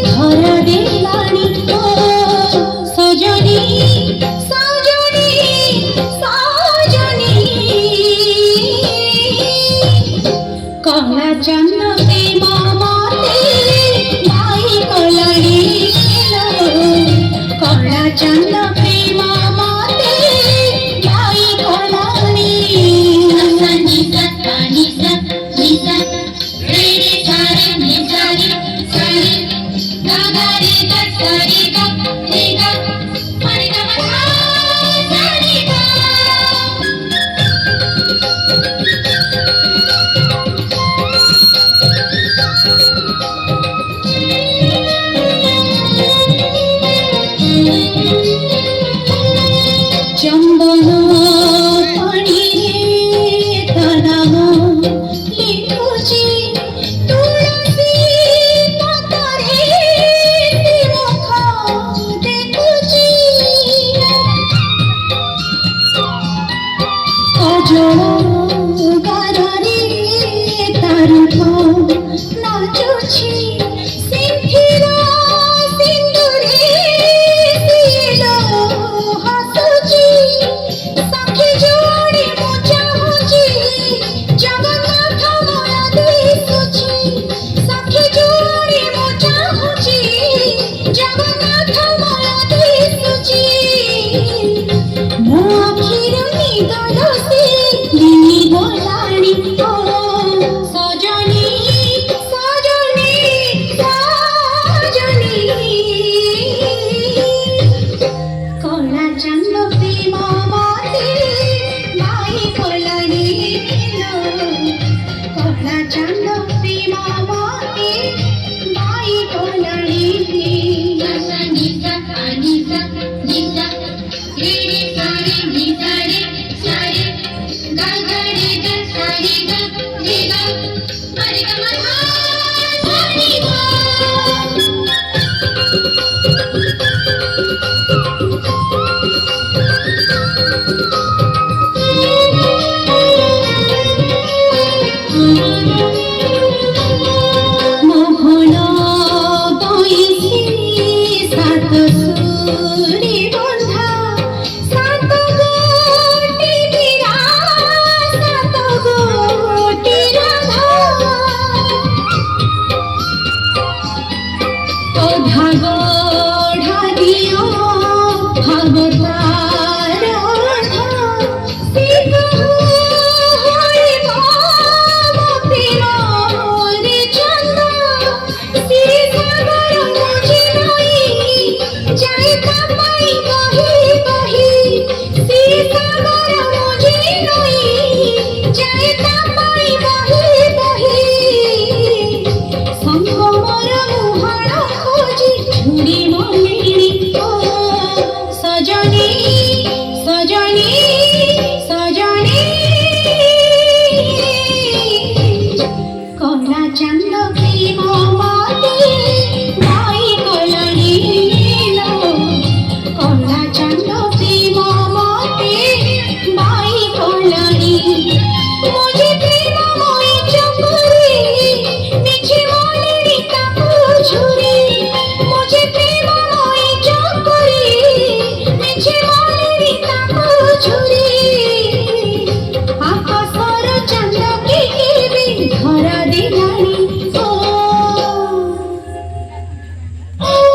ধরা দেলানি সজনী সজনী সজনী কলা চন্দ প্রেম মতে ভাই কলানি কলা চন্দ প্রেম মতে ভাই কলানি নিসা নিসা নিসা রে রে সারে নিসা রে সারে গা গা রে গা সারে গা রে গা মারে গা মা সারে গা চন্দন পানিরে তনাম লিখুছি তুলসী পাতারে মুখ দেখুছি অজর গারে তারুঠ নাচুছি সিন্ধির সিন্দুরে সিল হাসুছি সাক্ষী জোড়ে মোচাহুছি জগন্নাଥ ময়া দিশুছি সাক্ষী জোড়ে মোচাহুছি জগନ୍ନାଥ ময়া দিশুছি ମୋ ଆଖିର ନିଦ ଦୋଷୀ ଦିନି ଗଲାଣି ସଜନୀ ସଜନୀ ସଜନୀ କଳା ଚାନ୍ଦ ପ୍ରେମ ମତେ ଭାଇ କଲାଣି କଳା ଚାନ୍ଦ ପ୍ରେମ ମତେ ଭାଇ କଲାଣି ନିଶା ନିଶା ନିଶା ନିଶା रे रे सारे नि सारे सारे गा गा रे गा सारे गा रे गा मारे गा मा सारे गा মোহন বইছি সাত সুরে বন্ধা সাত গোটি বীরা সাত গোটি রাধা অধাগো